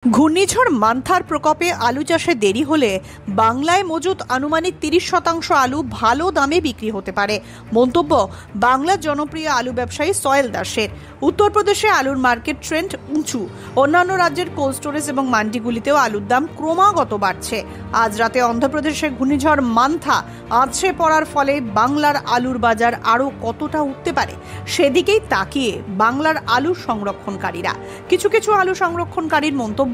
ঘূর্ণিঝড় মান্থার প্রকোপে আলু চাষে দেরি হলে বাংলায় মজুত আনুমানিক 30% আলু ভালো দামে বিক্রি হতে পারে। মন্তব্য বাংলার জনপ্রিয় আলু ব্যবসায়ী সোহেল দাসের। উত্তরপ্রদেশে আলুর মার্কেট ট্রেন্ড উঁচু। অন্যান্য রাজ্যের কোল্ড স্টোরেজ এবং মান্ডিগুলিতেও আলুর দাম ক্রমাগত বাড়ছে। আজ রাতে অন্ধ্রপ্রদেশে ঘূর্ণিঝড় মান্থা আছড়ে পড়ার ফলে বাংলার আলুর বাজার আরও কতটা উঠতে পারে সেদিকেই তাকিয়ে বাংলার আলু সংরক্ষণকারীরা। কিছু কিছু আলু সংরক্ষণকারীর মন্তব্য,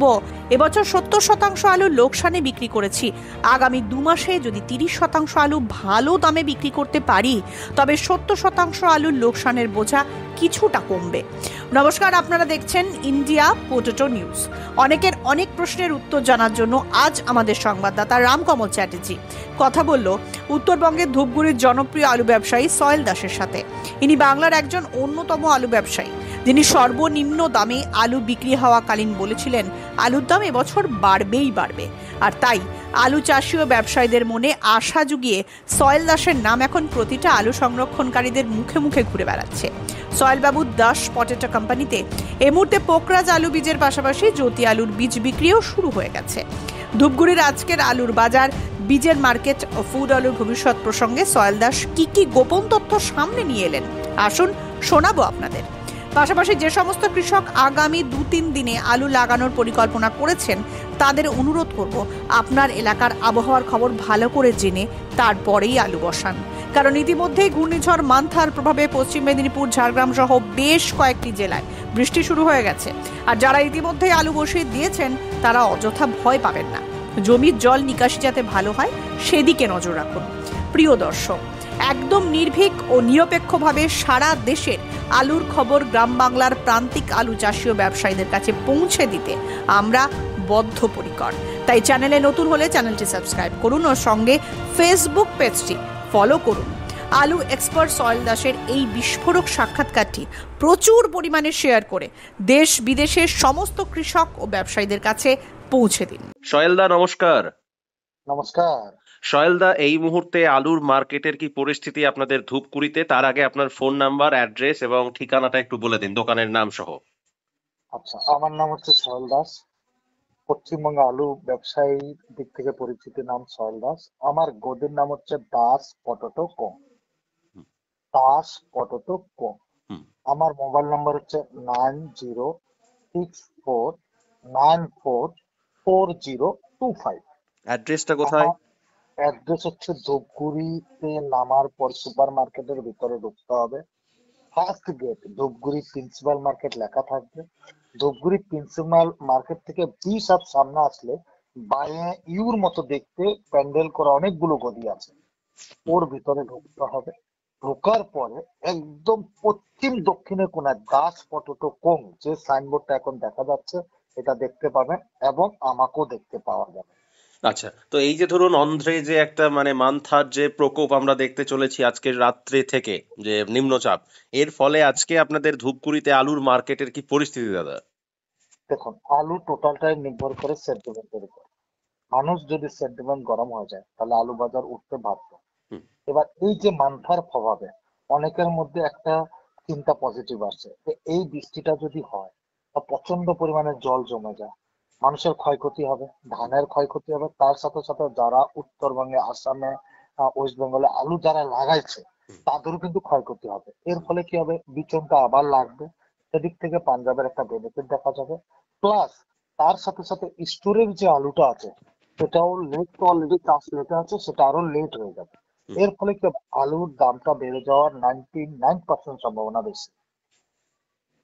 এবছর 70% আলু লোকসানে বিক্রি করেছি। আগামী 2 মাসে যদি 30% আলু ভালো দামে বিক্রি করতে পারি তবে 70% আলুর লোকসানের বোঝা কিছুটা কমবে। নমস্কার, আপনারা দেখছেন ইন্ডিয়া পোটেটো নিউজ। অনেকের অনেক প্রশ্নের উত্তর জানার জন্য আজ আমাদের সংবাদদাতা রামকমল চ্যাটার্জি কথা বলল উত্তরবঙ্গের ধূপগুড়ির জনপ্রিয় আলু ব্যবসায়ী সোহেল দাসের সাথে। ইনি বাংলার একজন অন্যতম আলু ব্যবসায়ী, যিনি সর্বনিম্ন দামে আলু বিক্রি হওয়াকালীন বলেছিলেন আলুর দাম এবছর বাড়বেই বাড়বে। আর তাই আলু চাষি ও ব্যবসায়ীদের মনে আশা জুগিয়ে সোহেল দাসের নাম এখন প্রতিটা আলু সংরক্ষণকারীদের মুখে মুখে ঘুরে বেড়াচ্ছে। সোহেলবাবু দাস পটেটো কোম্পানিতে এই মুহূর্তে পোকরাজ আলু বীজের পাশাপাশি জ্যোতি আলুর বীজ বিক্রিও শুরু হয়ে গেছে। ধূপগুড়ির আজকের আলুর বাজার, বীজের মার্কেট ও ফুড আলুর ভবিষ্যৎ প্রসঙ্গে সোহেল দাস কি গোপন তথ্য সামনে নিয়ে এলেন আসুন শোনাবো আপনাদের। পাশাপাশি যে সমস্ত কৃষক আগামী 2-3 দিনে আলু লাগানোর পরিকল্পনা করেছেন তাদের অনুরোধ করব আপনার এলাকার আবহাওয়ার খবর ভালো করে জেনে তারপরেই আলু বসান। কারণ ইতিমধ্যেই ঘূর্ণিঝড় মান্থার প্রভাবে পশ্চিম মেদিনীপুর, ঝাড়গ্রাম সহ বেশ কয়েকটি জেলায় বৃষ্টি শুরু হয়ে গেছে। আর যারা ইতিমধ্যেই আলু বসিয়ে দিয়েছেন তারা অযথা ভয় পাবেন না। জমির জল নিকাশি যাতে ভালো হয় সেদিকে নজর রাখুন। প্রিয় দর্শক, একদম নির্ভীক ও নিরপেক্ষভাবে সারা দেশের আলুর খবর গ্রাম বাংলার প্রান্তিক আলু চাষী ও ব্যবসায়ীদের কাছে পৌঁছে দিতে আমরা বদ্ধপরিকর। তাই চ্যানেলে নতুন হলে চ্যানেলটি সাবস্ক্রাইব করুন ও সঙ্গে ফেসবুক পেজটি ফলো করুন। আলু এক্সপার্ট সোহেল দাসের এই বিস্ফোরক সাক্ষাৎকারটি প্রচুর পরিমাণে শেয়ার করে দেশ বিদেশের সমস্ত কৃষক ও ব্যবসায়ীদের কাছে পৌঁছে দিন। সোহেল দা নমস্কার। নমস্কার। সোহেল দা, এই মুহূর্তে আলুর মার্কেটের কি পরিস্থিতি আপনাদের ধূপগুড়িতে? তার আগে আপনার ফোন নাম্বার, অ্যাড্রেস এবং ঠিকানাটা একটু বলে দিন, দোকানের নাম সহ। আচ্ছা, আমার নাম হচ্ছে সোহেল দাস। পশ্চিমবঙ্গ আলু ব্যবসায়ীর দিক থেকে পরিচিত নাম সোহেল দাস। আমার গোদের নাম হচ্ছে দাস পটেটো কো। দাস পটেটো কো। আমার মোবাইল নাম্বার হচ্ছে 9064944025। অ্যাড্রেসটা কোথায়? অ্যাড্রেস হচ্ছে ধূপগুড়িতে নামার পর সুপার মার্কেটের ভিতরে ঢুকতে হবে। First gate Dhupguri principal market লেখা থাকবে। ধূপগুড়ি প্রিন্সিপাল মার্কেট থেকে 20 হাত সামনে আসলে বাঁয়ে ইউর মতো দেখতে প্যান্ডেল করা অনেকগুলো গলি আছে, ওর ভিতরে ঢুকতে হবে। ঢোকার পরে একদম পশ্চিম দক্ষিণে কোনায় দাস পটেটো কোং যে সাইনবোর্ডটা এখন দেখা যাচ্ছে এটা দেখতে পাবেন এবং আমাকেও দেখতে পাওয়া যাবে। আচ্ছা, তো এই যে ধরুন অন্ধ্রে যে একটা মান্থার যে প্রকোপ আমরা দেখতে চলেছি আজকের রাত্রে থেকে, যে নিম্নচাপ, এর ফলে আজকে আপনাদের ধূপগুড়িতে আলুর মার্কেটের কি পরিস্থিতি দাদা? দেখুন, আলু টোটালটাই নির্ভর করে সেন্টিমেন্টের উপর। মানুষ যদি সেন্টিমেন্ট গরম হয়ে যায় তাহলে আলু বাজার উঠতে বাধ্য। এবার এই যে মান্থার প্রভাবে অনেকের মধ্যে একটা চিন্তা পজিটিভ আসছে, এই বৃষ্টিটা যদি হয় বা প্রচন্ড পরিমাণে জল জমে যায়, মানুষের ক্ষয়ক্ষতি হবে, ধানের ক্ষয়ক্ষতি হবে। তার সাথে সাথে যারা উত্তরবঙ্গে, আসামে, ওয়েস্ট বেঙ্গলে আলু যারা লাগাইছে তাদেরও কিন্তু ক্ষয়ক্ষতি হবে। এর ফলে কি হবে, বিচনটা আবার লাগবে। সেদিক থেকে পাঞ্জাবের একটা বেনিফিট দেখা যাবে। প্লাস তার সাথে সাথে স্টোরের যে আলুটা আছে সেটাও লেট, তো অলরেডি চাষ লেটে আছে, সেটা আরো লেট হয়ে যাবে। এর ফলে কি আলুর দামটা বেড়ে যাওয়ার 99% সম্ভাবনা বেশি।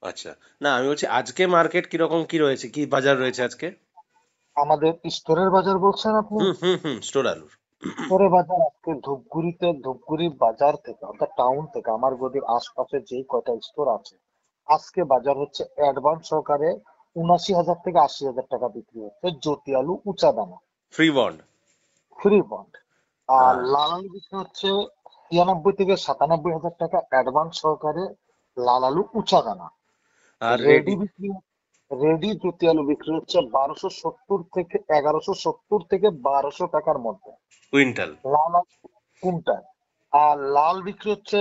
আচ্ছা, না আমি বলছি আজকে মার্কেট কিরকম কি রয়েছে, কি বাজার রয়েছে আজকে? আমাদের স্টোরের বাজার বলছেন আপনি? স্টোর আলুর স্টোরের বাজার আজকে ধূপগুড়িতে, ধূপগুড়ি বাজার থেকে অর্থাৎ টাউন থেকে আমার গদির আশপাশে যেই কয়টা স্টোর আছে, আজকে বাজার হচ্ছে অ্যাডভান্স সহকারে ৭৯,০০০ থেকে ৮০,০০০ টাকা বিক্রি হচ্ছে জ্যোতি আলু উঁচা দানা, ফ্রি বন্ড। Free bond. আর লাল আলু বিক্রি হচ্ছে ৯৬ থেকে ৯৭,০০০ টাকা অ্যাডভান্স সহকারে লাল আলু উঁচা দানা। আর রেডি জ্যোতি আলু বিক্রি হচ্ছে ১১৭০ থেকে ১২০০ টাকার মধ্যে কুইন্টাল। লাল আলু কুইন্টাল। আর লাল বিক্রি হচ্ছে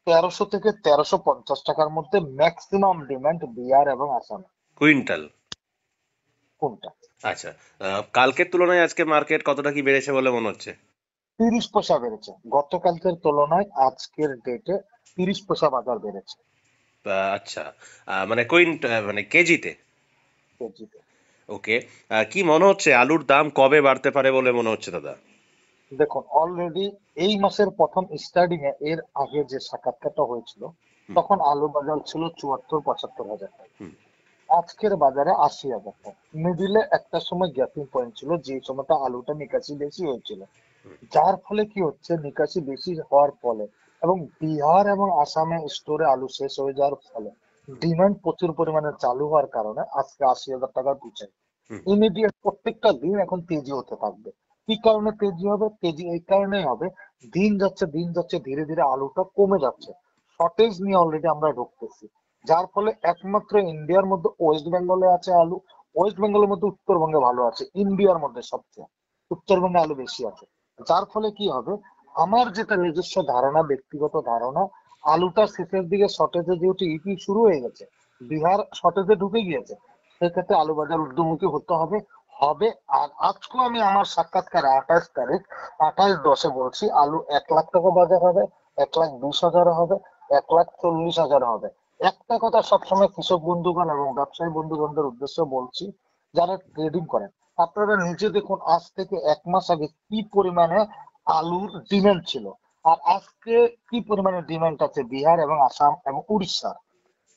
১৩০০ থেকে ১৩৫০ টাকার মধ্যে। ম্যাক্সিমাম ডিমান্ড বিহার এবং আসামে। কুইন্টাল। কোনটা। আচ্ছা, কালকের তুলনায় আজকে মার্কেট কতটা কি বেড়েছে বলে মনে হচ্ছে? 30 পয়সা বেড়েছে গতকালকের তুলনায়, আজকের ডেটে 30 পয়সা বাজার বেড়েছে আচ্ছা, মানে মানে কেজিতে? কেজিতে। ওকে। কি মনে হচ্ছে আলুর দাম কবে বাড়তে পারে বলে মনে হচ্ছে দাদা? দেখুন, অলরেডি এই মাসের প্রথম স্টার্টিং এ এর আগে যে সাক্ষাৎকারটা হয়েছিল, হুম। তখন আলু বাজার ছিল 74-75 হাজার টাকা। হুম। আজকের বাজারে 80 হাজার টাকা। মিডিলে একটা সময় গ্যাপিং পয়েন্ট ছিল, যে সময়টা আলুটা নিকাশি বেশি হয়েছিল, যার ফলে কি হচ্ছে, নিকাশি বেশি হওয়ার ফলে এবং বিহার এবং আসামে স্টোরে আলু শেষ হয়ে যাওয়ার ফলে ডিমান্ড প্রচুর পরিমাণে চালু হওয়ার কারণে আজকে 80 হাজার টাকা পিছু হুম। ইমিডিয়েট প্রত্যেকটা দিন এখন তেজি হতে থাকবে। কি কারণে তেজি হবে? তেজি এই কারণেই হবে, দিন যাচ্ছে ধীরে ধীরে আলুটা কমে যাচ্ছে, শর্টেজ নিয়ে অলরেডি আমরা ঢুকতেছি। যার ফলে একমাত্র ইন্ডিয়ার মধ্যে ওয়েস্ট বেঙ্গলে আছে আলু, ওয়েস্ট বেঙ্গলের মধ্যে উত্তরবঙ্গে ভালো আছে, ইন্ডিয়ার মধ্যে সবচেয়ে উত্তরবঙ্গে আলু বেশি আছে। যার ফলে কি হবে, আমার যেটা নিজস্ব ধারণা, ব্যক্তিগত ধারণা, আলুটা শেষের দিকে শর্টেজে, যেহেতু ইপি শুরু হয়ে গেছে, বিহার শর্টেজে ঢুকে গিয়েছে, সেক্ষেত্রে আলু বাজার ঊর্ধ্বমুখী হতে হবে হবে। আর আজকেও আমি আমার সাক্ষাৎকারে 28 তারিখ 28/10 বলছি, আলু 1 লাখ টাকা বাজার হবে, 1,20,000 হবে, 1,40,000 হবে। একটা কথা সবসময় কৃষক বন্ধুগণ এবং ব্যবসায়ী বন্ধুগণদের উদ্দেশ্যে বলছি, যারা ট্রেডিং করেন, আপনারা নিজে দেখুন আজ থেকে 1 মাস আগে কি পরিমাণে আলুর ডিমান্ড ছিল, আর আজকে কি পরিমাণে ডিমান্ড আছে বিহার এবং আসাম এবং উড়িষ্যার।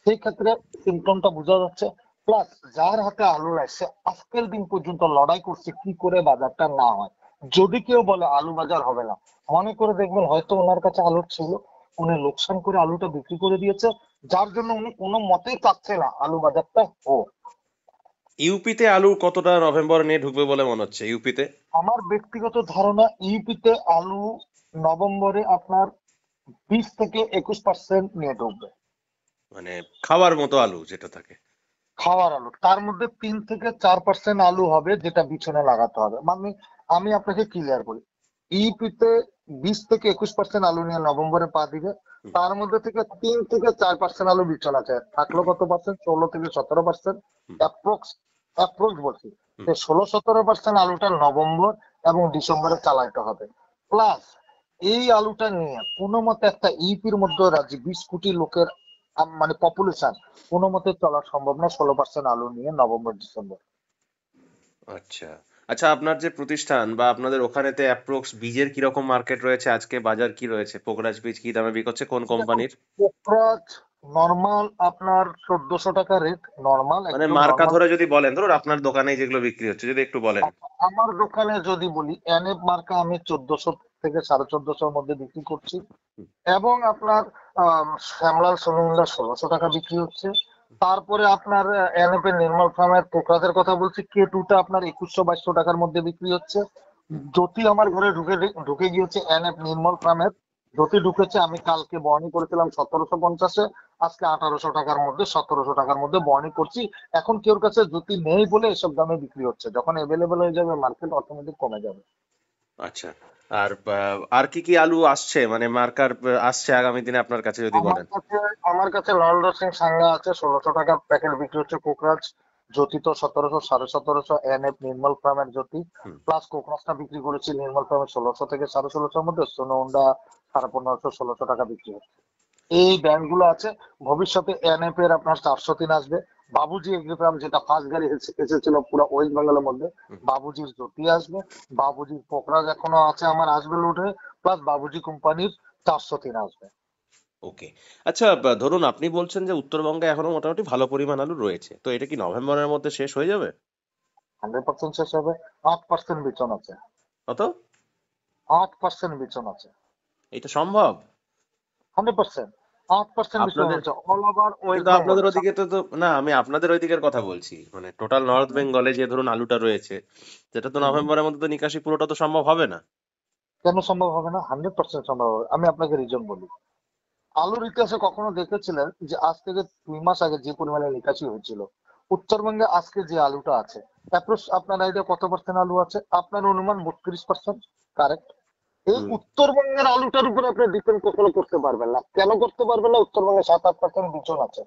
সেই ক্ষেত্রে সিমটমটা বোঝা যাচ্ছে। প্লাস যার হাতে আলু লাগছে আজকের দিন পর্যন্ত লড়াই করছে কি করে বাজারটা না হয়। যদি কেউ বলে আলু বাজার হবে না, মনে করে দেখবেন হয়তো ওনার কাছে আলু ছিল, উনি লোকসান করে আলুটা বিক্রি করে দিয়েছে, যার জন্য উনি কোনো মতেই চাচ্ছে না আলু বাজারটা হোক। ইউপিতে আলু কতটা নভেম্বর নিয়ে ঢুকবে বলে মনে হচ্ছে ইউপিতে? আমার ব্যক্তিগত ধারণা, ইউপিতে আলু নভেম্বরে আপনার 20 থেকে 21% নিয়ে ঢুকবে। মানে খাওয়ার মতো আলু যেটা থাকে? খাওয়ার আলু, তার মধ্যে 3 থেকে 4% আলু হবে যেটা বিছনে লাগাতে হবে। মানে আমি আপনাকে ক্লিয়ার করি, ইউপিতে 20 থেকে 21% আলু নিয়ে নভেম্বরে পা দিবে, হুম। তার মধ্যে থেকে 3 থেকে 4% আলু বিছনে আছে, থাকলো কত পার্সেন্ট? 16 থেকে 17%। হুম। অ্যাপ্রক্স অ্যাপ্রক্স বলছি, হুম। যে 16-17% আলুটা নভেম্বর এবং ডিসেম্বরে চালাইতে হবে। প্লাস এই আলুটা নিয়ে কোনো মতে একটা ইউপির মধ্যে রাজ্যে 20 কোটি লোকের মানে পপুলেশন, কোনো মতে চলা সম্ভব না 16% আলু নিয়ে নভেম্বর ডিসেম্বর। আচ্ছা। আচ্ছা, আপনার যে প্রতিষ্ঠান বা আপনাদের ওখানেতে অ্যাপ্রক্স বীজের কিরকম মার্কেট রয়েছে, আজকে বাজার কি রয়েছে, পোকরাজ বীজ কি দামে বিক্রি হচ্ছে, কোন দেখুন, কোম্পানির? পোখরাজ নর্মাল আপনার 1400 টাকা রেট, নর্মাল মানে একদম মার্কা নর্মাল। ধরে যদি বলেন, ধরুন আপনার দোকানে যেগুলো বিক্রি হচ্ছে যদি একটু বলেন। আমার দোকানে যদি বলি, এনএফ মার্কা আমি 1400 থেকে 1450-র মধ্যে বিক্রি করছি, হুম। এবং আপনার শ্যামলাল সোনামুল্লা 1600 টাকা বিক্রি হচ্ছে। তারপরে আপনার এনএফ এর নির্মল ফার্মের পোকরাজের কথা বলছি, K2টা আপনার 2100-2200 টাকার মধ্যে বিক্রি হচ্ছে। জ্যোতি আমার ঘরে ঢুকে ঢুকে গিয়েছে, এনএফ নির্মল ফার্মের জ্যোতি ঢুকেছে, আমি কালকে বর্ণি করেছিলাম 1750-এ, আজকে 1800 টাকার মধ্যে 1700 টাকার মধ্যে বর্ণি করছি। এখন কেউর কাছে জ্যোতি নেই বলে এসব দামে বিক্রি হচ্ছে, যখন এভেলেবেল হয়ে যাবে মার্কেট অটোমেটিক কমে যাবে। আচ্ছা। আর আর কি কি আলু আসছে, মানে মার্কার আসছে আগামী দিনে আপনার কাছে যদি আমার বলেন? কাছে আমার কাছে নরেন্দ্র সিং সাঙ্গা আছে, 1600 টাকা প্যাকেট বিক্রি হচ্ছে কোকরাজ। জ্যোতি তো 1700, 1750, এনএফ নির্মল ফার্মের জ্যোতি হুম। প্লাস কোকরাজটা বিক্রি করেছি নির্মল ফার্মের 1600 থেকে 1650-এর মধ্যে, সোনো হোন্ডা 1550, 1600 টাকা বিক্রি হচ্ছে। এই ব্র্যান্ড গুলো আছে। ভবিষ্যতে এনএফ এর আপনার 403 আসবে। বাবুজি এগ্রিফার্ম যেটা ফার্স্ট গাড়ি এসেছিল পুরো ওয়েস্ট বেঙ্গলের মধ্যে, হুম। বাবুজির জ্যোতি আসবে। বাবুজির পোকরাজ এখনো আছে আমার, আসবে লোডে। প্লাস বাবুজি কোম্পানির 403 আসবে। ওকে। আচ্ছা, ধরুন আপনি বলছেন যে উত্তরবঙ্গে এখনো মোটামুটি ভালো পরিমাণ আলু রয়েছে, তো এটা কি নভেম্বরের মধ্যে শেষ হয়ে যাবে? 100% শেষ হবে। 8% বিচন আছে। কত? 8% বিচন আছে। এটা সম্ভব? 100%। 8% বিচন আপনাদের, আছে অল ওভার ওয়েস্ট কিন্তু আপনাদের বেঙ্গলে। ওদিকে তো না, আমি আপনাদের ওইদিকের কথা বলছি, মানে টোটাল নর্থ বেঙ্গলে যে ধরুন আলুটা রয়েছে, যেটা তো নভেম্বরের মধ্যে তো নিকাশি পুরোটা তো সম্ভব হবে না। কেন সম্ভব হবে না? 100% সম্ভব হবে। আমি আপনাকে রিজন বলি। আলুর ইতিহাসে কখনো দেখেছিলেন যে আজ থেকে 2 মাস আগে যে পরিমাণে নিকাশি হয়েছিল, উত্তরবঙ্গে আজকে যে আলুটা আছে, অ্যাপ্রক্স আপনার আইডিয়া কত পার্সেন্ট আলু আছে? আপনার অনুমান 32%। কারেক্ট। এই হুম। উত্তরবঙ্গের আলুটার উপর আপনি ডিপেন্ড কখনো করতে পারবেন না। কেন করতে পারবেন না? উত্তরবঙ্গে 7-8% বিচন আছে,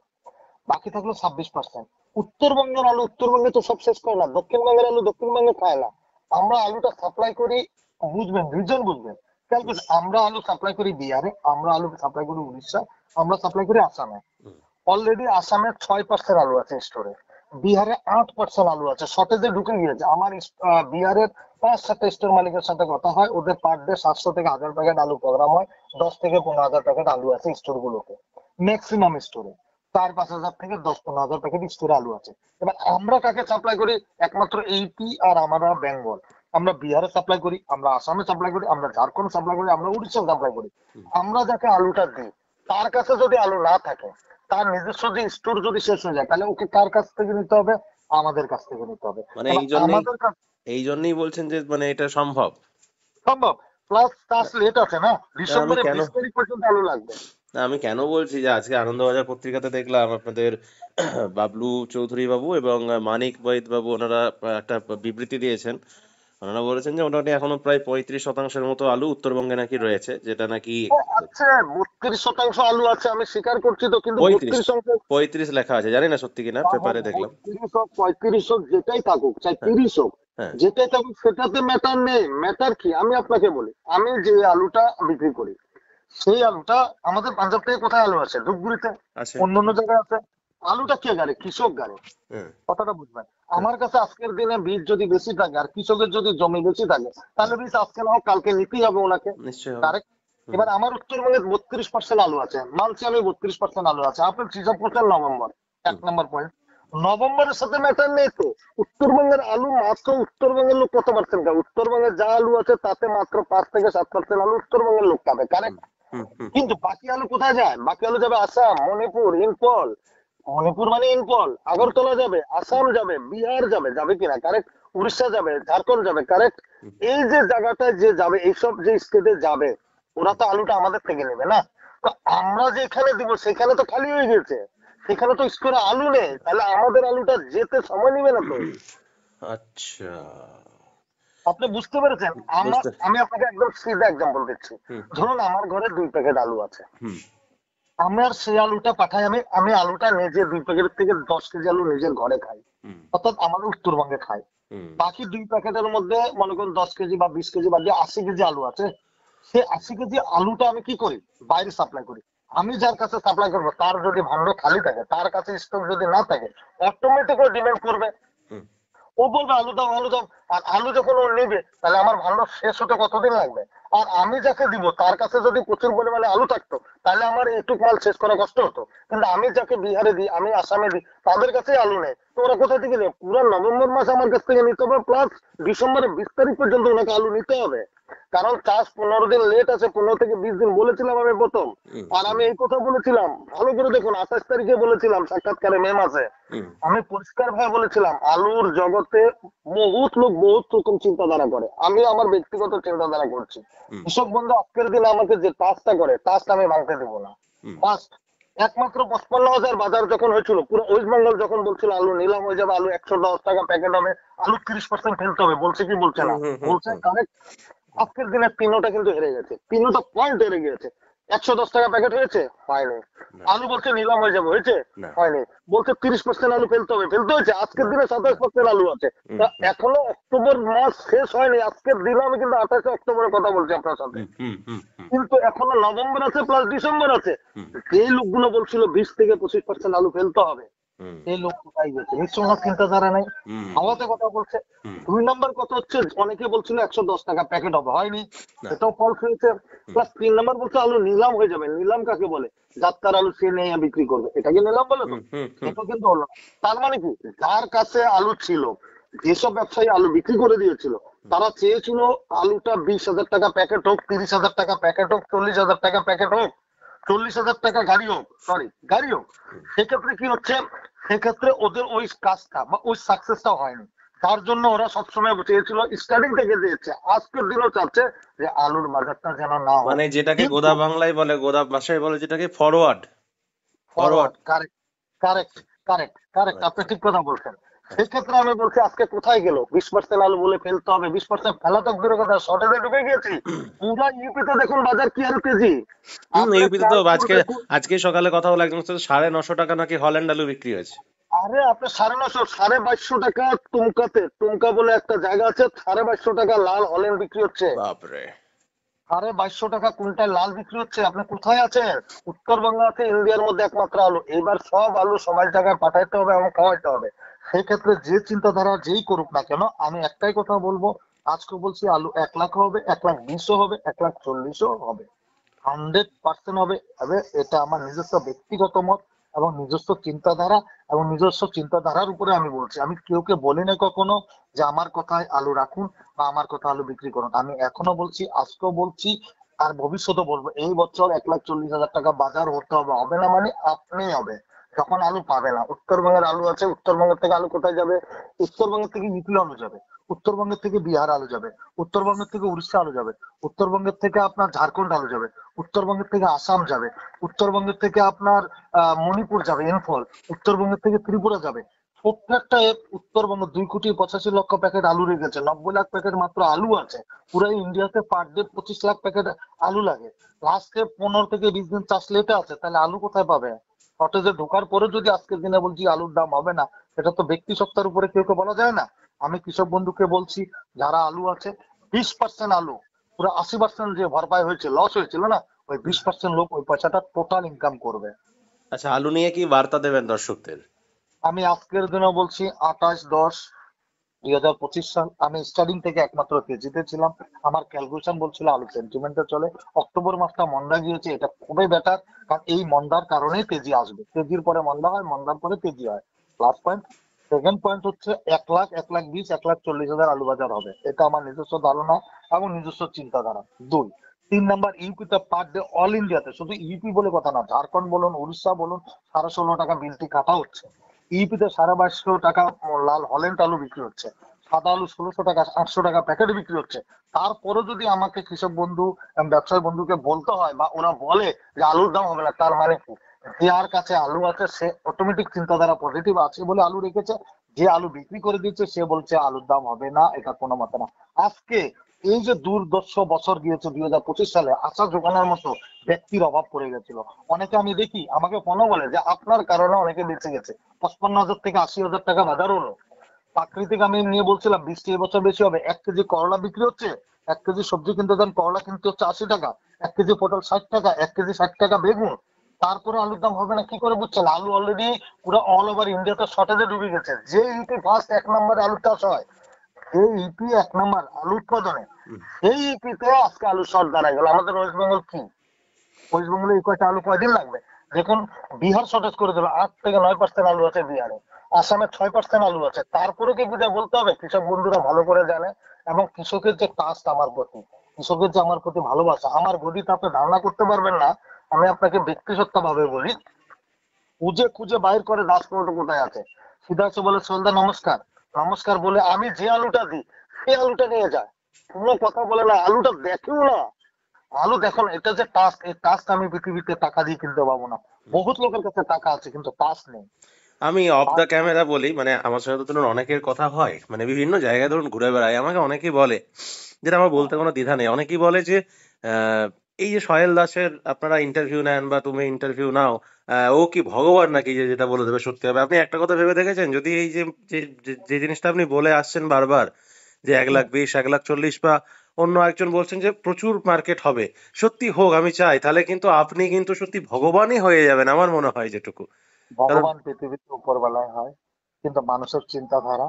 বাকি থাকলো 26%। উত্তরবঙ্গের আলু উত্তরবঙ্গে তো সব শেষ করে না, দক্ষিণবঙ্গের আলু দক্ষিণবঙ্গে খায় না। আমরা আলুটা সাপ্লাই করি, বুঝবেন রিজন বুঝবেন, কারণ আমরা আলু সাপ্লাই করি বিহারে, আমরা আলু সাপ্লাই করি উড়িষ্যা, আমরা সাপ্লাই করি আসামে। অলরেডি আসামে 6% আলু আছে স্টোরে, বিহারে 8% আলু আছে, শর্টেজে ঢুকে গিয়েছে। আমার বিহারের 5-7 স্টোর মালিকের সাথে কথা হয়, ওদের পার ডে 700 থেকে 1000 প্যাকেট আলু প্রোগ্রাম হয়, 10 থেকে 15,000 প্যাকেট আলু আছে স্টোর গুলোতে, ম্যাক্সিমাম স্টোরে 4-5,000 থেকে 10-15,000 প্যাকেট স্টোরে আলু আছে। এবার আমরা কাকে সাপ্লাই করি? একমাত্র এইপি আর আমরা বেঙ্গল। আমরা বিহারে সাপ্লাই করি, আমরা আসামে সাপ্লাই করি, আমরা ঝাড়খণ্ড সাপ্লাই করি, আমরা উড়িষ্যা সাপ্লাই করি। আমরা যাকে আলুটা দিই তার কাছে যদি আলু না থাকে, তার নিজস্ব যে স্টোর যদি শেষ হয়ে যায়, তাহলে ওকে কার কাছ থেকে নিতে হবে? আমাদের কাছ থেকে নিতে হবে। মানে আমাদের এই জন্যই বলছেন যে মানে এটা সম্ভব সম্ভব, প্লাস চাষ লেট আছে না, ডিসেম্বরে 20 তারিখ পর্যন্ত আলু লাগবে। না, আমি কেন বলছি যে আজকে আনন্দবাজার পত্রিকাতে দেখলাম আপনাদের বাবলু চৌধুরী বাবু এবং মানিক বৈদ বাবু ওনারা একটা বিবৃতি দিয়েছেন। ওনারা বলেছেন যে মোটামুটি এখনো প্রায় 35% মতো আলু উত্তরবঙ্গে নাকি রয়েছে, যেটা নাকি আচ্ছা 32% আলু আছে, আমি স্বীকার করছি তো, কিন্তু 35 লেখা আছে, জানি না সত্যি কিনা, পেপারে দেখলাম 35 হোক যেটাই থাকুক, চাই 30 হোক, যেটাই থাকুক, সেটাতে ম্যাটার নেই। ম্যাটার কি আমি আপনাকে বলি, আমি যে আলুটা বিক্রি করি সেই আলুটা আমাদের পাঞ্জাব থেকে কোথায় আলু আছে? ধূপগুড়িতে, অন্যান্য জায়গায় আছে। আলুটা কে গাড়ে? কৃষক গাড়ে। কথাটা বুঝবেন। আমার কাছে আজকের দিনে বীজ যদি বেশি থাকে আর কৃষকের যদি জমি বেশি থাকে, তাহলে বীজ আজকে না হোক কালকে নিতেই হবে ওনাকে, কারেক্ট? এবার আমার উত্তরবঙ্গে 32% আলু আছে, মানছি আমি 32% আলু আছে, আপনার হিসাব করছেন নভেম্বর, 1 নম্বর পয়েন্ট। নভেম্বরের সাথে ম্যাটার নেই তো। উত্তরবঙ্গের আলু মাত্র, উত্তরবঙ্গের লোক কত পার্সেন্ট খাবে? উত্তরবঙ্গে যা আলু আছে তাতে মাত্র 5 থেকে 7% আলু উত্তরবঙ্গের লোক খাবে, কারেক্ট? কিন্তু বাকি আলু কোথায় যায়? বাকি আলু যাবে আসাম, মণিপুর, ইম্ফল, মণিপুর মানে ইম্ফল, আগরতলা যাবে, আসাম যাবে, বিহার যাবে, যাবে কিনা কারেক্ট? উড়িষ্যা যাবে, ঝাড়খণ্ড যাবে, কারেক্ট? এই যে জায়গাটায় যে যাবে, এইসব যে স্টেটে যাবে, ওরা তো আলুটা আমাদের থেকে নেবে না। তো আমরা যেখানে দিব সেখানে তো খালি হয়ে গেছে, সেখানে তো স্টোরে আলু নেই, তাহলে আমাদের আলুটা যেতে সময় নিবে না তো। আচ্ছা, আপনি বুঝতে পেরেছেন? আমি আপনাকে একদম সিধা এক্সাম্পল দিচ্ছি। ধরুন আমার ঘরে 2 প্যাকেট আলু আছে, আমার সেই আলুটা পাঠাই, আমি আলুটা নিজে 2 প্যাকেট থেকে 10 কেজি আলু নিজের ঘরে খাই, অর্থাৎ আমাদের উত্তরবঙ্গে খাই। বাকি 2 প্যাকেটের মধ্যে মনে করুন 10 কেজি বা 20 কেজি বা 80 কেজি আলু আছে, সেই 80 কেজি আলুটা আমি কি করি? বাইরে সাপ্লাই করি। আমি যার কাছে সাপ্লাই করবো তার যদি ভান্ড খালি থাকে, তার কাছে স্টক যদি না থাকে, অটোমেটিক ও ডিমান্ড করবে, ও বলবে আলু দাও আলু দাও। আর আলু যখন ও নেবে, তাহলে আমার ভান্ডার শেষ হতে কতদিন লাগবে? আর আমি যাকে দিব তার কাছে যদি প্রচুর পরিমাণে আলু থাকতো, তাহলে আমার একটু মাল শেষ করা কষ্ট হতো। কিন্তু আমি যাকে বিহারে দিই, আমি আসামে দিই, তাদের কাছে আলু নেই, তো ওরা কোথা থেকে নেই? পুরো নভেম্বর মাস আমার কাছ থেকে নিতে হবে, প্লাস ডিসেম্বরের 20 তারিখ পর্যন্ত ওনাকে আলু নিতে হবে। কারণ চাষ 15 দিন লেট আছে, 15 থেকে 20 দিন বলেছিলাম আমি প্রথম। আর আমি এই কথা বলেছিলাম, ভালো করে দেখুন, 28 তারিখে বলেছিলাম সাক্ষাৎকারে, মে মাসে আমি পরিষ্কার ভাবে বলেছিলাম, আলুর জগতে বহুত লোক বহুত রকম চিন্তাধারা করে, আমি আমার ব্যক্তিগত চিন্তাধারা করছি। কৃষক বন্ধু আজকের দিনে আমাকে যে টাচটা করে, টাচটা আমি ভাঙতে দেবো না। ফার্স্ট একমাত্র 55,000 বাজার যখন হয়েছিল, পুরো ওয়েস্ট বেঙ্গল যখন বলছিল আলু নিলাম হয়ে যাবে, আলু 110 টাকা প্যাকেট হবে, আলু 30% ফেলতে হবে, বলছে কি বলছে না? বলছে, কারেক্ট। আজকের দিনে পিনোটা কিন্তু হেরে গেছে, পিনোটা পয়েন্ট হেরে গেছে। 110 টাকা প্যাকেট হয়েছে, হয়নি। আলু বলছে নিলাম হয়ে যাবে, হয়েছে, হয়নি। বলছে 30% আলু ফেলতে হবে, ফেলতে হয়েছে। আজকের দিনে 27% আলু আছে, এখনো অক্টোবর মাস শেষ হয়নি, আজকের দিনে আমি কিন্তু 28 অক্টোবরের কথা বলছি আপনার সাথে, কিন্তু এখনো নভেম্বর আছে প্লাস ডিসেম্বর আছে। এই লোকগুলো বলছিল 20 থেকে 25% আলু ফেলতে হবে, এই লোক কোথায় গেছে? নিশ্চয় ওনার চিন্তাধারা নাই, হাওয়াতে কথা বলছে। 2 নম্বর কথা হচ্ছে, অনেকে বলছিল 110 টাকা প্যাকেট হবে, হয়নি, এটাও ফলস হয়েছে। প্লাস 3 নম্বর বলছে আলু নিলাম হয়ে যাবে। নিলাম কাকে বলে? যাত্রার আলু সে নিয়ে বিক্রি করবে, এটাকে নিলাম বলে তো? এটা কিন্তু হলো। তার মানে কি, যার কাছে আলু ছিল, যেসব ব্যবসায়ী আলু বিক্রি করে দিয়েছিল, তারা চেয়েছিল আলুটা 20,000 টাকা প্যাকেট হোক, 30,000 টাকা প্যাকেট হোক, 40,000 টাকা প্যাকেট হোক, 40,000 টাকা গাড়ি হোক, গাড়ি হোক। সেক্ষেত্রে কি হচ্ছে, সেক্ষেত্রে ওদের ওই কাজটা বা ওই সাকসেসটা হয়নি, তার জন্য ওরা সবসময় চেয়েছিল, স্টার্টিং থেকে দিয়েছে, আজকের দিনও চাচ্ছে যে আলুর বাজারটা যেন না হয়, মানে যেটাকে গোদা বাংলায় বলে, গোদা ভাষায় বলে যেটাকে forward. Correct correct correct correct, আপনি ঠিক কথা বলছেন। সেক্ষেত্রে আমি বলছি আজকে কোথায় গেল? 20% আলু বলে ফেলতে হবে, 20% ফেলা তো দূরের কথা, শর্টেজে ঢুকে গিয়েছি। পুরা ইউপিতে দেখুন বাজার কি হারে তেজি। ইউপিতে তো আজকে সকালে কথা হলো একজনের সাথে, 950 টাকা নাকি হল্যান্ড আলু বিক্রি হয়েছে। আরে আপনি 950 2250 টাকা টুমকা বলে একটা জায়গা আছে, 2250 টাকা লাল হলেন বিক্রি হচ্ছে। বাপরে। 2250 টাকা কুইন্টাল লাল বিক্রি হচ্ছে। আপনি কোথায় আছেন? উত্তরবঙ্গ আছে ইন্ডিয়ার মধ্যে একমাত্র আলু। এবার সব আলু সবাই জায়গায় পাঠাইতে হবে এবং খাওয়াইতে হবে। সেই ক্ষেত্রে যে চিন্তাধারা যেই করুক না কেন, আমি একটাই কথা বলবো, আজকে বলছি আলু 1 লাখ হবে, 1,20,000 হবে, 1,40,000 হবে, 100% হবে। এটা আমার নিজস্ব ব্যক্তিগত মত এবং নিজস্ব চিন্তাধারা, এবং নিজস্ব চিন্তাধারার উপরে আমি বলছি। আমি কেউকে বলি না কখনো যে আমার কথায় আলু রাখুন বা আমার কথা আলু বিক্রি করুন। আমি এখনো বলছি, আজকেও বলছি, আর ভবিষ্যতে বলবো, এই বছর 1,40,000 টাকা বাজার হতে হবে। হবে না মানে আপনি হবে, যখন আলু পাবে না। উত্তরবঙ্গের আলু আছে, উত্তরবঙ্গের থেকে আলু কোথায় যাবে? উত্তরবঙ্গের থেকে ইউপি আলু যাবে, উত্তরবঙ্গের থেকে বিহার আলু যাবে, উত্তরবঙ্গের থেকে উড়িষ্যা আলু যাবে, উত্তরবঙ্গের থেকে আপনার ঝাড়খণ্ড আলু যাবে, উত্তরবঙ্গের থেকে আসাম যাবে, উত্তরবঙ্গের থেকে আপনার মণিপুর যাবে, ইম্ফল, উত্তরবঙ্গের থেকে ত্রিপুরা যাবে। প্রত্যেকটা উত্তরবঙ্গ 2,85,00,000 প্যাকেট আলু রেখেছে, 90 লাখ প্যাকেট মাত্র আলু আছে। পুরো ইন্ডিয়াতে পার ডে 25 লাখ প্যাকেট আলু লাগে। লাস্টে 15 থেকে 20 দিন চাষ লেটে আছে, তাহলে আলু কোথায় পাবে? শর্টেজে ঢোকার পরে যদি আজকের দিনে বলছি আলুর দাম হবে না, এটা তো ব্যক্তি সত্তার উপরে কেউ বলা যায় না। আমি কৃষক বন্ধুকে বলছি, যারা আলু আছে, 20% আলু, পুরো 80% যে ভরপাই হয়েছে, লস হয়েছিল না, ওই 20% লোক ওই পয়সাটা টোটাল ইনকাম করবে। আচ্ছা, আলু নিয়ে কি বার্তা দেবেন দর্শকদের? আমি আজকের দিনে বলছি 28/10/2025 সাল। আমি স্টার্টিং থেকে একমাত্র কেজিতে ছিলাম। আমার ক্যালকুলেশন বলছিল আলু সেন্টিমেন্টে চলে। অক্টোবর মাসটা মন্দা গিয়েছে, এটা খুবই বেটার, কারণ এই মন্দার কারণেই তেজি আসবে। তেজির পরে মন্দা হয়, মন্দার পরে তেজি হয়। Plus point. সেকেন্ড পয়েন্ট হচ্ছে 1 লাখ, 1,20,000, 1,40,000 আলু বাজার হবে, এটা আমার নিজস্ব ধারণা এবং নিজস্ব চিন্তাধারা। 2 3 নাম্বার, ইউপিতে পার ডে অল ইন্ডিয়াতে, শুধু ইউপি বলে কথা না, ঝাড়খণ্ড বলুন, উড়িষ্যা বলুন, 16.5 টাকা বিলটি কাটা হচ্ছে। ইউপিতে 22,500 টাকা লাল হল্যান্ড আলু বিক্রি হচ্ছে। সাদা আলু 1600 টাকা, 800 টাকা প্যাকেট বিক্রি হচ্ছে। তারপরে যদি আমাকে কৃষক বন্ধু ব্যবসায়ী বন্ধুকে বলতে হয় বা ওরা বলে যে আলুর দাম হবে না, তার মানে কি? যার কাছে আলু আছে সে অটোমেটিক চিন্তাধারা পজিটিভ আছে বলে আলু রেখেছে। যে আলু বিক্রি করে দিচ্ছে সে বলছে আলুর দাম হবে না, এটা কোনো মতে না। আজকে এই যে দুর্দর্শ বছর গিয়েছে 2025 সালে, আশা জোগানোর মতো ব্যক্তির অভাব পড়ে গেছিল। অনেকে আমি দেখি আমাকে ফোনও বলে যে আপনার কারণে অনেকে বেঁচে গেছে। 55,000 থেকে 80,000 টাকা বাজার হলো। প্রাকৃতিক আমি নিয়ে বলছিলাম বৃষ্টি এবছর বেশি হবে। 1 কেজি করলা বিক্রি হচ্ছে, 1 কেজি সবজি কিনতে যান, করলা কিনতে হচ্ছে 80 টাকা, 1 কেজি পটল 60 টাকা, 1 কেজি 60 টাকা বেগুন। তারপরে আলুর দাম হবে না কি করে বুঝছেন? আলু অলরেডি পুরো অল ওভার ইন্ডিয়াতে শর্টেজে ডুবে গেছে। যে ইউপি ফার্স্ট 1 নম্বরে আলু চাষ হয়, সেই ইউপি 1 নম্বর আলু উৎপাদনে, সেই ইউপিতে আজকে আলু শর্ট দাঁড়ায় গেল। আমাদের ওয়েস্ট বেঙ্গল কি? ওয়েস্ট বেঙ্গলে এই কয়টা আলু কয়দিন লাগবে? দেখুন, বিহার শর্টেজ করে দিল, 8 থেকে 9% আলু আছে বিহারে, আসামে 6% আলু আছে। তারপরে কি বুঝে বলতে হবে? কৃষক বন্ধুরা ভালো করে জানে, এবং কৃষকের যে ট্রাস্ট আমার প্রতি, কৃষকের যে আমার প্রতি ভালোবাসা, আমার গদিতে আপনি ধারণা করতে পারবেন না। আমি আপনাকে ব্যক্তিগত ভাবে বলি, খুঁজে খুঁজে বাইর করে দাসপুরটা কোথায় আছে, সিধা এসে বলে সন্ধ্যা নমস্কার, নমস্কার বলে আমি যে আলুটা দিই সেই আলুটা নিয়ে যায়। কোনো কথা বলে না, আলুটা দেখেও না। আলু দেখুন, এটা যে টাস্ক, এই টাস্ক আমি পৃথিবীতে টাকা দিয়ে কিনতে পারবো না। বহুত লোকের কাছে টাকা আছে কিন্তু টাস্ক নেই। আমি অফ দ্য ক্যামেরা বলি, মানে আমার সাথে তো ধরুন অনেকের কথা হয়, মানে বিভিন্ন জায়গায় ধরুন ঘুরে বেড়াই, আমাকে অনেকেই বলে, যেটা আমার বলতে কোনো দ্বিধা নেই, অনেকেই বলে যে আহ, এই যে সহেল দাসের আপনারা ইন্টারভিউ নেন বা তুমি ইন্টারভিউ নাও, ও কি ভগবান নাকি যে যেটা বলে দেবে সত্যি হবে? আপনি একটা কথা ভেবে দেখেছেন, যদি এই যে যে যে- যে জিনিসটা আপনি বলে আসছেন বারবার, যে 1,20,000, 1,40,000, বা অন্য একজন বলছেন যে প্রচুর মার্কেট হবে, সত্যি হোক আমি চাই, তাহলে কিন্তু আপনি কিন্তু সত্যি ভগবানই হয়ে যাবেন আমার মনে হয় যেটুকু। কারণ ভগবান পৃথিবীতে উপরবেলায় হয়, কিন্তু মানুষের চিন্তাধারা,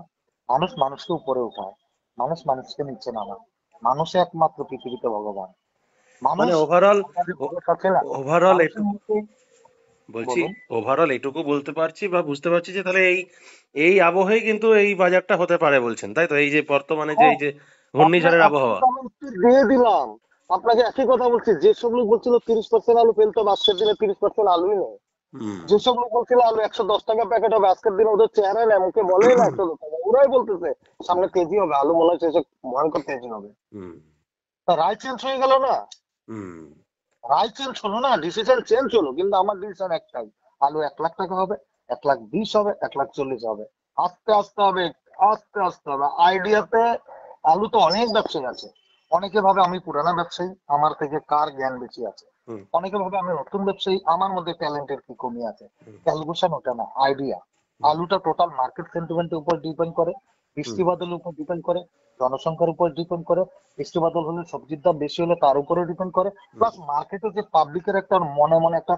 মানুষ মানুষকে উপরে উঠায়, মানুষ মানুষকে নিচে নামায়। মানুষই একমাত্র পৃথিবীতে ভগবান। মানে মানুষ, ওভারঅল, আমরা যে ভরসা ছিলাম ওভারঅল মানুষের মধ্যে। বলছি, বলুন। ওভারঅল এটুকু বলতে পারছি বা বুঝতে পারছি যে তাহলে এই এই আবহেই কিন্তু এই বাজারটা হতে পারে বলছেন, তাই তো? এই যে বর্তমানে যে হ্যাঁ, এই যে ঘূর্ণিঝড়ের আপনাকে আবহাওয়া। তো আমি উত্তর দিয়ে দিলাম। আপনাকে একই কথা বলছি, যেসব লোক বলছিল 30% আলু ফেলতে হবে, আজকের দিনে 30% আলুই নেই। হুম। যেসব লোক বলছিল আলু 110 টাকা প্যাকেট হবে, আজকের দিনে ওদের চেহারায় না, মুখে বলেই না 110 টাকা, ওরাই বলতেছে সামনে তেজি হবে, আলু মনে হচ্ছে এসে ভয়ঙ্কর তেজি হবে। হুম। তা রায় চেঞ্জ হয়ে গেল না? হুম। রায় চেঞ্জ হলো না, ডিসিশন চেঞ্জ হলো, কিন্তু আমার ডিসিশন একটাই, আলু 1 লাখ টাকা হবে, 1,20,000 হবে, 1,40,000 হবে। আস্তে আস্তে হবে, আস্তে আস্তে হবে। আইডিয়াতে আলু তো অনেক ব্যবসায়ী আছে। অনেকে ভাবে আমি পুরানা ব্যবসায়ী, আমার থেকে কার জ্ঞান বেশি আছে। হুম। অনেকে ভাবে আমি নতুন ব্যবসায়ী, আমার মধ্যে ট্যালেন্টের কি কমি আছে। ক্যালকুলেশন ওটা না, আইডিয়া। আলুটা টোটাল মার্কেট সেন্টিমেন্টের উপর ডিপেন্ড করে, বৃষ্টি বাদলের উপর ডিপেন্ড করে, জনসংখ্যার উপর ডিপেন্ড করে, বৃষ্টি বাদল হলে সবজির দাম বেশি হলে তার উপরে ডিপেন্ড করে, প্লাস মার্কেটে যে পাবলিকের একটা মনে মনে একটা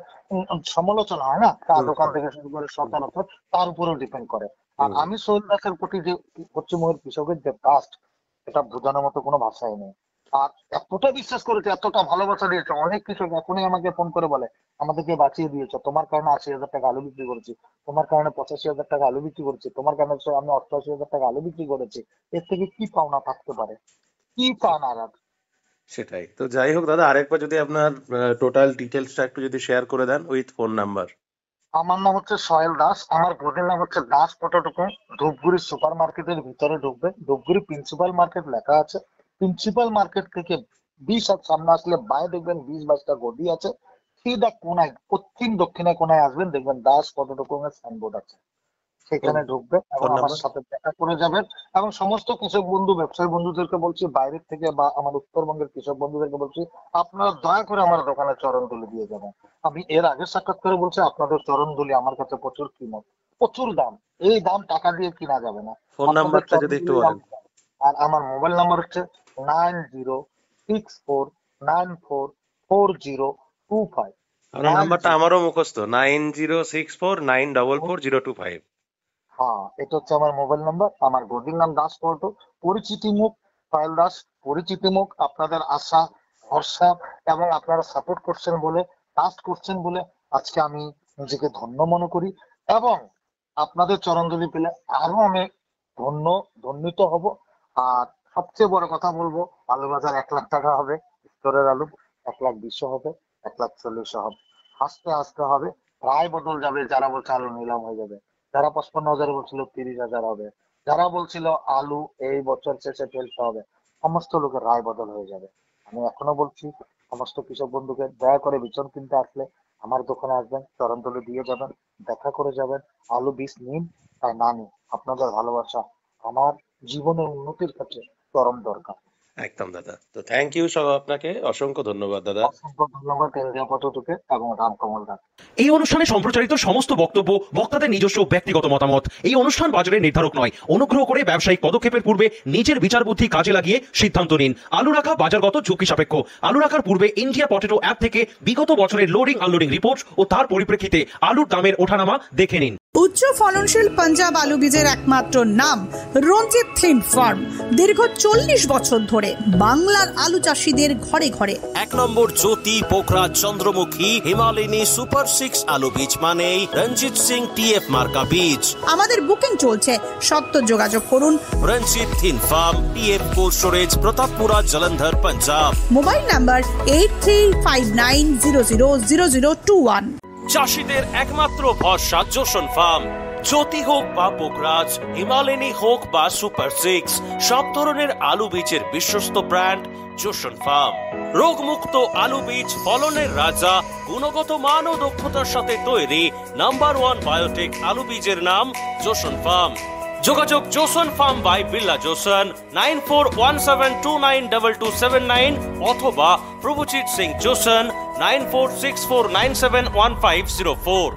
সমালোচনা হয় না, চা দোকান থেকে শুরু করে সচরাচর, তার উপরেও ডিপেন্ড করে। আর আমি সোহেল দাসের প্রতি যে পশ্চিমবঙ্গের কৃষকের যে ট্রাস্ট, এটা বোঝানোর মতো কোনো ভাষাই নেই। আর এতটা বিশ্বাস করেছে, এতটা ভালোবাসা দিয়েছে, অনেক কৃষক এখনই আমাকে ফোন করে বলে আমাদেরকে বাঁচিয়ে দিয়েছো, তোমার কারণে 80,000 টাকা আলু বিক্রি করেছি, তোমার কারণে 85,000 টাকা আলু বিক্রি করেছি, তোমার কারণে আমি 88,000 টাকা আলু বিক্রি করেছি। এর থেকে কি পাওনা থাকতে পারে? কি পাওনা আর? সেটাই তো। যাই হোক দাদা, আরেকবার যদি আপনার টোটাল ডিটেলসটা একটু যদি শেয়ার করে দেন উইথ ফোন নাম্বার। আমার নাম হচ্ছে সোহেল দাস, আমার গদির নাম হচ্ছে দাস পটোটোকো। ধূপগুড়ি সুপার মার্কেটের ভিতরে ঢুকবে, ধূপগুড়ি প্রিন্সিপাল মার্কেট লেখা আছে, প্রিন্সিপাল মার্কেট থেকে 20 হাত সামনে আসলে বাঁয়ে দেখবেন 20-22টা গদি আছে, সিধা কোনায় পশ্চিম দক্ষিণে কোনায় আসবেন, দেখবেন দাস পটোটোকো এর সাইনবোর্ড আছে, সেখানে ঢুকবে এবং ফোন আমার নাম্বার? সাথে দেখা করে যাবেন। এবং সমস্ত কৃষক বন্ধু, ব্যবসায়ী বন্ধুদেরকে বলছি, বাইরের থেকে বা আমার উত্তরবঙ্গের কৃষক বন্ধুদেরকে বলছি, আপনারা দয়া করে আমার দোকানে চরণ তুলে দিয়ে যাবেন। আমি এর আগে সাক্ষাৎ করে বলছি, আপনাদের চরণ ধুলি আমার কাছে প্রচুর কিমত, প্রচুর দাম, এই দাম টাকা দিয়ে কিনা যাবে না। ফোন আপনাদের নাম্বারটা চরণ যদি একটু ধুলি বলেন। আর আমার মোবাইল নাম্বার হচ্ছে 9064944025। আপনার নাম্বারটা আমারও মুখস্থ, 9064944025। হ্যাঁ, এটা হচ্ছে আমার মোবাইল নাম্বার। আমার গদির নাম দাস পল্টু, পরিচিতি মুখ সোহেল দাস, পরিচিতি মুখ। আপনাদের আশা ভরসা এবং আপনারা সাপোর্ট করছেন বলে, ট্রাস্ট করছেন বলে আজকে আমি নিজেকে ধন্য মনে করি, এবং আপনাদের চরণধুলি পেলে আরো আমি ধন্যিত হব। আর সবচেয়ে বড় কথা বলবো, আলু বাজার 1 লাখ টাকা হবে, স্তরের আলু 1,20,000 হবে, 1,40,000 হবে, আস্তে আস্তে হবে, রায় বদল যাবে। যারা বলছে আলু নিলাম হয়ে যাবে, যারা 55,000 বলছিল 30,000 হবে, যারা বলছিল আলু এই বছর শেষে ফেলতে হবে, সমস্ত লোকের রায় বদল হয়ে যাবে। আমি এখনো বলছি, সমস্ত কৃষক বন্ধুকে দয়া করে বিচন কিনতে আসলে আমার দোকানে আসবেন, চরণ তুলে দিয়ে যাবেন, দেখা করে যাবেন। আলু বীজ নিন আর না নিন, আপনাদের ভালোবাসা আমার জীবনের উন্নতির কাছে চরম দরকার। একদম দাদা। তো থ্যাংক ইউ সব, আপনাকে অসংখ্য ধন্যবাদ দাদা। অসংখ্য ধন্যবাদ কেন্দ্রীয় পটুকে এবং রামকমল দাস। এই অনুষ্ঠানে সম্প্রচারিত সমস্ত বক্তব্য বক্তাদের নিজস্ব ব্যক্তিগত মতামত। এই অনুষ্ঠান বাজারের নির্ধারক নয়। অনুগ্রহ করে ব্যবসায়িক পদক্ষেপের পূর্বে নিজের বিচার বুদ্ধি কাজে লাগিয়ে সিদ্ধান্ত নিন। আলু রাখা বাজারগত ঝুঁকি সাপেক্ষ। আলু রাখার পূর্বে ইন্ডিয়া পটেটো অ্যাপ থেকে বিগত বছরের লোডিং আনলোডিং রিপোর্ট ও তার পরিপ্রেক্ষিতে আলুর দামের ওঠানামা দেখে নিন। উচ্চ ফলনশীল পাঞ্জাব আলু বীজের একমাত্র নাম রঞ্জিত থিন ফার্ম। দীর্ঘ 40 বছর ধরে বাংলার আলু চাষীদের ঘরে ঘরে। 1 নম্বর জ্যোতি পোখরাজ চন্দ্রমুখী হিমালয়নী সুপার 6 আলু বীজ মানেই রঞ্জিত সিং টিএফ মার্কা বীজ। আমাদের বুকিং চলছে, সত্ত্বর যোগাযোগ করুন। Ranjit Thind farm, TF cold storage, Pratappura, Jalandhar, Punjab. Mobile number 8359000021। চাষীদের একমাত্র ভরসা জোসন ফার্ম। জ্যোতি হোক বা পোখরাজ, হিমালয়নী হোক বা সুপার 6, সব ধরনের আলু বীজের বিশ্বস্ত ব্র্যান্ড জোসন ফার্ম। রোগমুক্ত আলু বীজ, ফলনের রাজা, গুণগত মান ও দক্ষতার সাথে তৈরি নাম্বার 1 বায়োটেক আলু বীজের নাম জোসন ফার্ম। যোগাযোগ Joseon farm by Billah Joseon 9417292279 অথবা প্রভুজিৎ সিং জোসন 9464971504।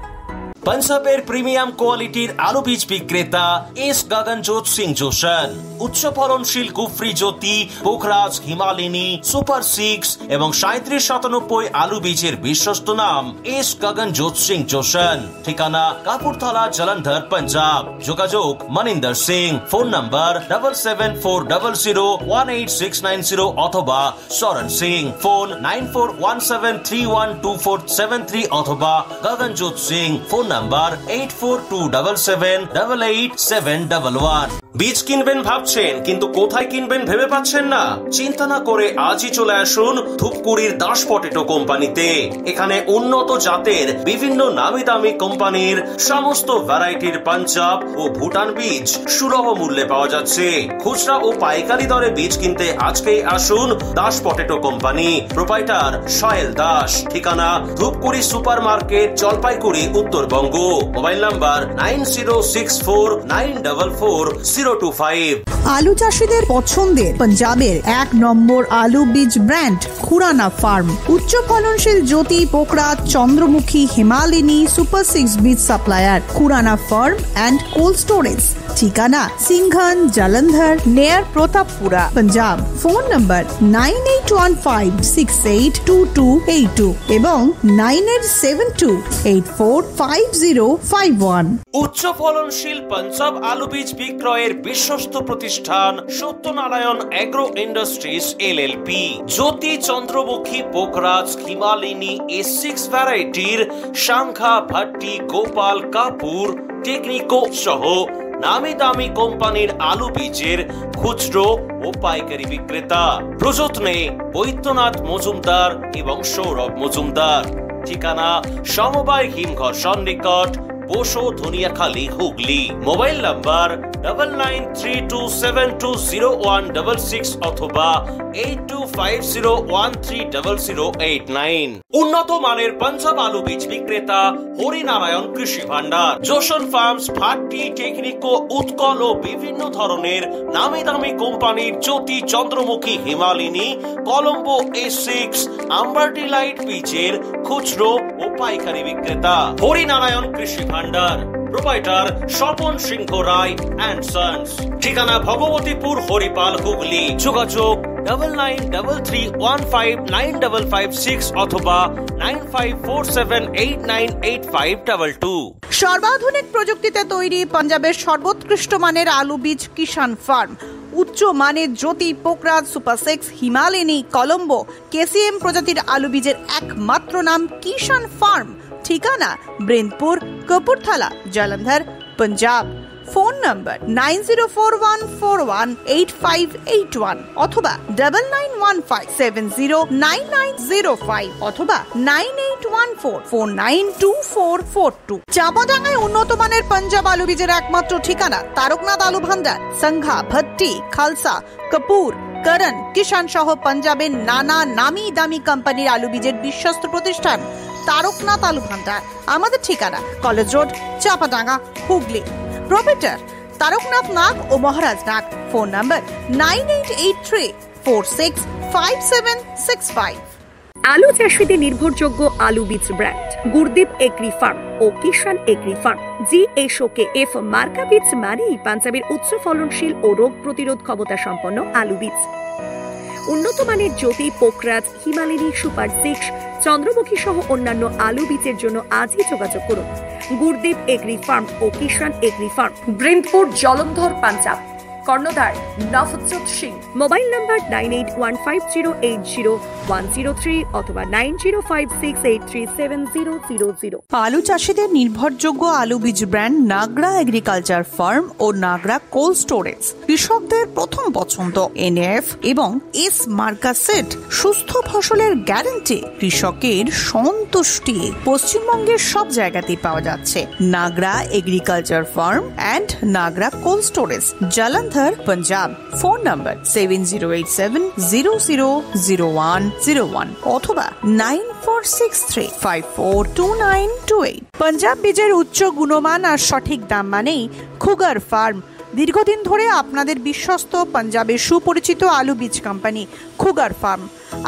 পাঞ্জাবের প্রিমিয়াম কোয়ালিটির আলু বীজ বিক্রেতা এস গগনজোৎ সিং জোসন। উচ্চ ফলনশীল গুফরি জ্যোতি, পোখরাজ, হিমালয়নী, সুপার 6 এবং 3797 আলু বীজের বিশ্বস্ত নাম এস গগনজোৎ সিং জোসন। ঠিকানা কাপুরথালা, জলন্ধর, পাঞ্জাব। যোগাযোগ মনিন্দর সিং। ফোন নাম্বার 7740018690 অথবা সরণ সিং। ফোন 9417312473 অথবা গগনজোৎ সিং। Phone number 8427788711। বীজ কিনবেন ভাবছেন কিন্তু কোথায় কিনবেন ভেবে পাচ্ছেন না? চিন্তা না করে আজই চলে আসুন ধূপগুড়ির দাস পটেটো কোম্পানিতে। এখানে উন্নত জাতের বিভিন্ন নামি দামি কোম্পানির সমস্ত ভ্যারাইটির পাঞ্জাব ও ভুটান বীজ সুলভ মূল্যে পাওয়া যাচ্ছে। খুচরা ও পাইকারি দরে বীজ কিনতে আজকেই আসুন Das potato company. Proprietor Sohel Das. ঠিকানা Dhupguri super market, Jalpaiguri, Uttarbanga. Mobile number 9064944025। 025। আলু চাষীদের পছন্দের পাঞ্জাবের 1 নম্বর আলু বীজ ব্র্যান্ড খুরানা ফার্ম। উচ্চ ফলনশীল জ্যোতি, পোকরাজ, চন্দ্রমুখী, হিমালিনী সুপার 6 বীজ supplier Khurana farm and cold storage. ঠিকানা সিংঘান, জালন্ধর, নেয়ার প্রতাপপুরা, পাঞ্জাব। ফোন নম্বর 9815682282 এবং 9872845051। উচ্চ ফলনশীল পাঞ্জাব আলু বীজ বিক্রয়ের বিশ্বস্ত প্রতিষ্ঠান সত্যনারায়ণ এগ্রো ইন্ডাস্ট্রিজ এলএলপি। জ্যোতি, চন্দ্রমুখী, পোকরাজ, হিমালিনী A6 ভ্যারাইটির শাঙ্খা, ভাট্টি, গোপাল, কাপুর, টেকনিকো সহ নামি দামি কোম্পানির আলু বীজের খুচরো ও পাইকারি বিক্রেতা। প্রযত্নে বৈদ্যনাথ মজুমদার এবং সৌরভ মজুমদার। ঠিকানা সমবায় হিমঘর সন্নিকট, বোসো, ধনিয়াখালী, হুগলি। মোবাইল নাম্বার 9932720166 অথবা 8250130089। উন্নত মানের পাঞ্জাব আলু বীজ বিক্রেতা হরিনারায়ণ কৃষি ভান্ডার। জোশন ফার্মস, ভাট্টি, টেকনিকো, উৎকল ও বিভিন্ন ধরনের নামি দামি কোম্পানির জ্যোতি, চন্দ্রমুখী, হিমালিনী, কলম্বো A6, আম্বারটি লাইট বীজের খুচরো ও পাইকারি বিক্রেতা Harinarayan Krishi Bhandar. Proprietor Swapan Singha Roy and sons. ঠিকানা ভগবতীপুর, হরিপাল, হুগলি। যোগাযোগ 9933159556 অথবা 9547898522। সর্বাধুনিক প্রযুক্তিতে তৈরি পাঞ্জাবের সর্বোৎকৃষ্ট মানের আলু বীজ কিষান ফার্ম। উচ্চ মানের জ্যোতি, পোকরাজ, সুপার 6, হিমালিনী, কলম্বো, KCM প্রজাতির আলু বীজের একমাত্র নাম কিষান ফার্ম। ঠিকানা ব্রিন্দপুর, কপুরথালা, জালন্ধর, পাঞ্জাব। ফোন নম্বর 9041418581 অথবা 9915709905 অথবা 9814492442। চাপাডাঙ্গায় উন্নত মানের পাঞ্জাব আলু বীজের একমাত্র ঠিকানা তারকনাথ আলু ভান্ডার। সংঘা, ভট্টি, খালসা, কাপুর, করণ, কিষান সহ পাঞ্জাবের নানা নামি দামি কোম্পানির আলু বীজের বিশ্বস্ত প্রতিষ্ঠান তারকনাথ আলু ভান্ডার। আমাদের ঠিকানা college road, Chapadanga, Hooghly. Proprietor Taraknath Nag ও মহারাজ নাগ। Phone number 9883465765। আলু চাষীদের নির্ভরযোগ্য আলু বীজ ব্র্যান্ড গুরদীপ এগ্রি ফার্ম ও কিষান এগ্রি ফার্ম। GSOKF মার্কা বীজ মানেই পাঞ্জাবের উচ্চ ফলনশীল ও রোগ প্রতিরোধ ক্ষমতা সম্পন্ন আলু বীজ। উন্নত মানের জ্যোতি, পোকরাজ, হিমালিনী, সুপার 6, চন্দ্রমুখী সহ অন্যান্য আলু বীজের জন্য আজই যোগাযোগ করুন গুরদীপ এগ্রি ফার্ম ও কিষান এগ্রি ফার্ম, ব্রিন্দপুর, জলন্ধর, পাঞ্জাব। কর্ণধার নভজ্যোৎ সিং। মোবাইল নাম্বার 9815080103 অথবা 9056837000। আলু চাষীদের নির্ভরযোগ্য আলু বীজ ব্র্যান্ড নাগরা এগ্রিকালচার ফার্ম ও নাগরা কোল্ড স্টোরেজ। কৃষকদের প্রথম পছন্দ NF এবং S মার্কা সেট। সুস্থ ফসলের গ্যারান্টি, কৃষকের সন্তুষ্টি। পশ্চিমবঙ্গের সব জায়গাতেই পাওয়া যাচ্ছে Nagra agriculture farm and Nagra cold storage, Jalandhar, Punjab. Phone number 7087000101 অথবা 9463542928। পাঞ্জাব বীজের উচ্চ গুণমান আর সঠিক দাম মানেই খুগার ফার্ম। দীর্ঘদিন ধরে আপনাদের বিশ্বস্ত পাঞ্জাবের সুপরিচিত আলু বীজ কোম্পানি খুগার ফার্ম।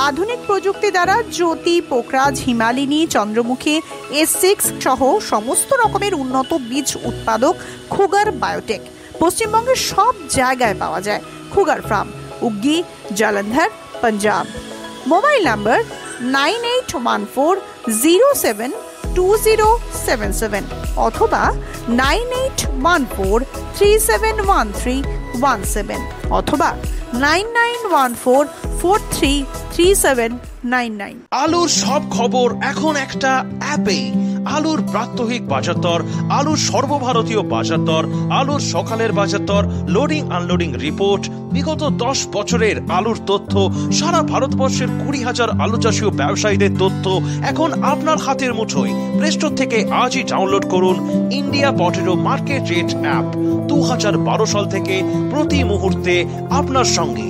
আধুনিক প্রযুক্তি দ্বারা জ্যোতি, পোকরাজ, হিমালিনী, চন্দ্রমুখী, A6 সহ সমস্ত রকমের উন্নত বীজ উৎপাদক খুগার বায়োটেক। পশ্চিমবঙ্গের সব জায়গায় পাওয়া যায় Khugar farm, Uggi, Jalandhar, Punjab. Mobile number 9814072077 অথবা 9814371317 অথবা 9914433799। আলুর সব খবর এখন একটা অ্যাপে। আলুর প্রাত্যহিক বাজারদর, আলুর সর্বভারতীয় বাজারদর, আলুর সকালের বাজারদর, লোডিং আনলোডিং রিপোর্ট, বিগত 10 বছরের আলুর তথ্য, সারা ভারতবর্ষের 20,000 আলু চাষী ও ব্যবসায়ীদের তথ্য এখন আপনার হাতের মুঠোয়। প্লে স্টোর থেকে আজই ডাউনলোড করুন India potato market rate app. 2012 সাল থেকে প্রতি মুহূর্তে আপনার সঙ্গে।